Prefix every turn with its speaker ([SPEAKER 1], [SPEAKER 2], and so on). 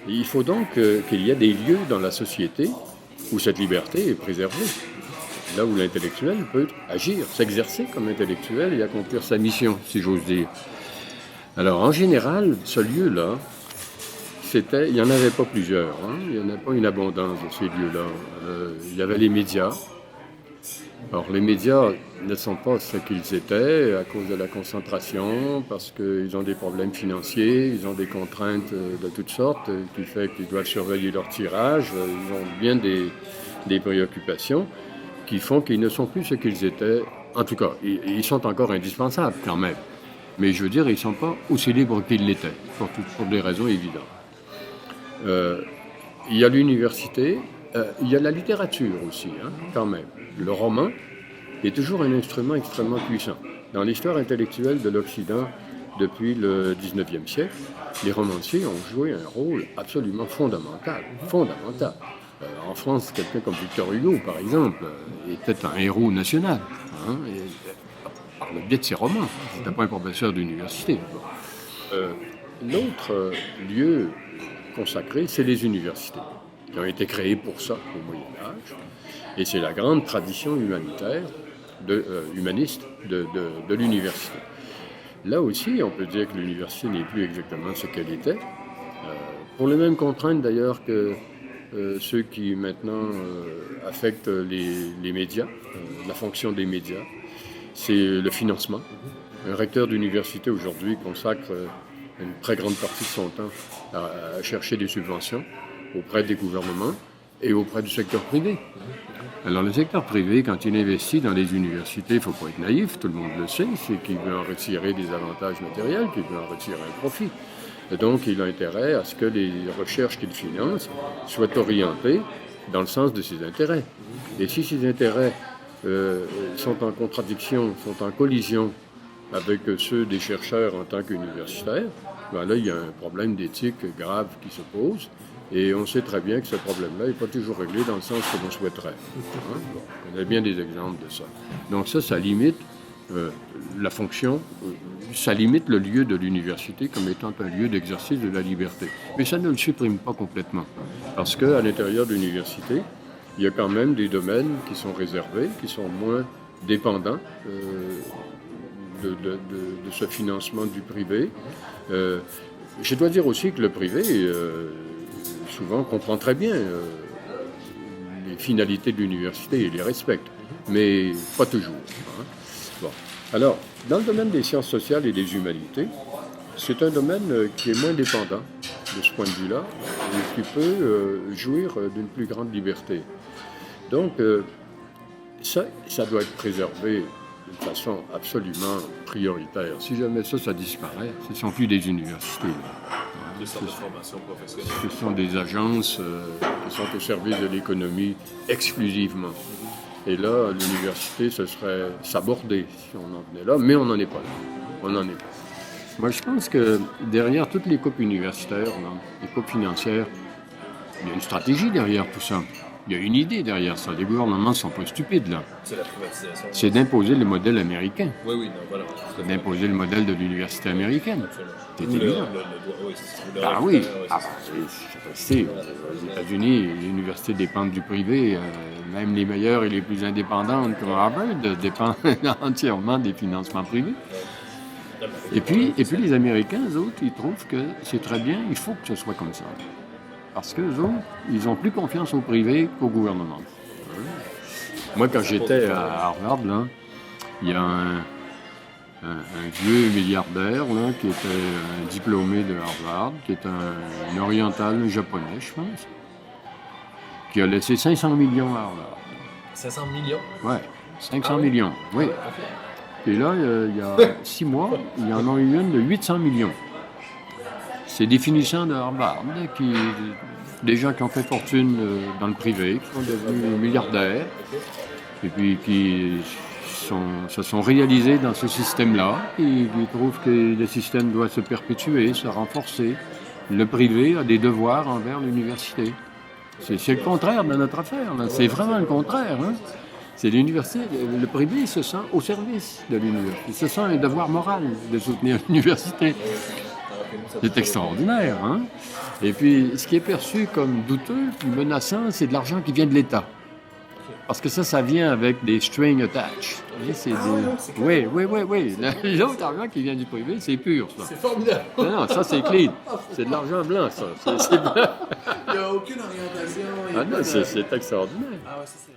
[SPEAKER 1] Il faut donc qu'il y ait des lieux dans la société où cette liberté est préservée. Là où l'intellectuel peut agir, s'exercer comme intellectuel et accomplir sa mission, si j'ose dire. Alors, en général, ce lieu-là, il n'y en avait pas plusieurs, hein. Il n'y en a pas une abondance de ces lieux-là. Il y avait les médias. Alors, les médias ne sont pas ce qu'ils étaient à cause de la concentration, parce qu'ils ont des problèmes financiers, ils ont des contraintes de toutes sortes, qui fait qu'ils doivent surveiller leur tirage, ils ont bien des préoccupations qui font qu'ils ne sont plus ce qu'ils étaient. En tout cas, ils sont encore indispensables quand même. Mais je veux dire, ils ne sont pas aussi libres qu'ils l'étaient, pour des raisons évidentes. Il y a l'université, il y a la littérature aussi, hein, quand même. Le roman est toujours un instrument extrêmement puissant. Dans l'histoire intellectuelle de l'Occident, depuis le 19e siècle, les romanciers ont joué un rôle absolument fondamental. Fondamental. En France, quelqu'un comme Victor Hugo, par exemple, était un héros national, hein, par le biais de ses romans. Il n'était pas un professeur d'université. L'autre lieu consacré, c'est les universités, qui ont été créées pour ça au Moyen-Âge. Et c'est la grande tradition humaniste de l'université. Là aussi, on peut dire que l'université n'est plus exactement ce qu'elle était, pour les mêmes contraintes d'ailleurs que ceux qui maintenant affectent les médias, la fonction des médias, c'est le financement. Un recteur d'université aujourd'hui consacre une très grande partie de son temps à chercher des subventions auprès des gouvernements et auprès du secteur privé. Alors le secteur privé, quand il investit dans les universités, il ne faut pas être naïf, tout le monde le sait, c'est qu'il veut en retirer des avantages matériels, qu'il veut en retirer un profit. Et donc, il a intérêt à ce que les recherches qu'il finance soient orientées dans le sens de ses intérêts. Et si ces intérêts sont en contradiction, sont en collision avec ceux des chercheurs en tant qu'universitaires, ben là, il y a un problème d'éthique grave qui se pose. Et on sait très bien que ce problème-là n'est pas toujours réglé dans le sens que l'on souhaiterait. Hein? Bon, on a bien des exemples de ça. Donc ça limite la fonction, ça limite le lieu de l'université comme étant un lieu d'exercice de la liberté. Mais ça ne le supprime pas complètement. Parce qu'à l'intérieur de l'université, il y a quand même des domaines qui sont réservés, qui sont moins dépendants de ce financement du privé. Je dois dire aussi que le privé, souvent, comprend très bien les finalités de l'université et les respecte, mais pas toujours. Hein. Bon. Alors, dans le domaine des sciences sociales et des humanités, c'est un domaine qui est moins dépendant de ce point de vue-là et qui peut jouir d'une plus grande liberté. Donc, ça doit être préservé d'une façon absolument prioritaire. Si jamais ça disparaît, ce ne sont plus des universités.
[SPEAKER 2] Des centres de formation professionnelle.
[SPEAKER 1] Ce sont des agences qui sont au service de l'économie exclusivement. Et là, l'université, ce serait s'aborder si on en venait là, mais on n'en est pas là. On n'en est pas. Moi, je pense que derrière toutes les coupes universitaires, là, les coupes financières, il y a une stratégie derrière tout ça. Il y a une idée derrière ça. Les gouvernements ne sont pas stupides, là.
[SPEAKER 2] C'est la privatisation.
[SPEAKER 1] C'est d'imposer le modèle américain.
[SPEAKER 2] Oui, non, voilà.
[SPEAKER 1] C'est d'imposer le modèle de l'université américaine.
[SPEAKER 2] Absolument.
[SPEAKER 1] C'est évident. Ah oui. C'est aux États-Unis, les universités dépendent du privé. Même les meilleures et les plus indépendantes, comme Harvard, dépendent entièrement des financements privés. Et puis les Américains, eux autres, ils trouvent que c'est très bien, il faut que ce soit comme ça. Parce qu'eux autres, ils ont plus confiance au privé qu'au gouvernement. Moi, quand j'étais à Harvard, là, il y a un vieux milliardaire là, qui était un diplômé de Harvard, qui est un oriental, un japonais, je pense, qui a laissé 500 millions à Harvard.
[SPEAKER 2] 500 millions?
[SPEAKER 1] Oui, 500 millions, oui. Et là, il y a 6 mois, il y en a eu une de 800 millions. C'est des finissants de Harvard, des gens qui ont fait fortune dans le privé, qui sont devenus milliardaires, et puis qui se sont réalisés dans ce système-là, et qui trouvent que le système doit se perpétuer, se renforcer. Le privé a des devoirs envers l'université. C'est le contraire de notre affaire, là. C'est vraiment le contraire. Hein? C'est l'université, le privé se sent au service de l'université. Il se sent un devoir moral de soutenir l'université. C'est extraordinaire, hein? Et puis, ce qui est perçu comme douteux, menaçant, c'est de l'argent qui vient de l'État. Parce que ça vient avec des strings attached. Vous voyez, c'est des... Oui. L'autre argent qui vient du privé, c'est pur, ça.
[SPEAKER 2] C'est formidable.
[SPEAKER 1] Non, ça, c'est clean. C'est de l'argent blanc, ça. C'est blanc.
[SPEAKER 2] Il n'y a aucune orientation.
[SPEAKER 1] Ah non, c'est extraordinaire.
[SPEAKER 2] Ah ouais, ça c'est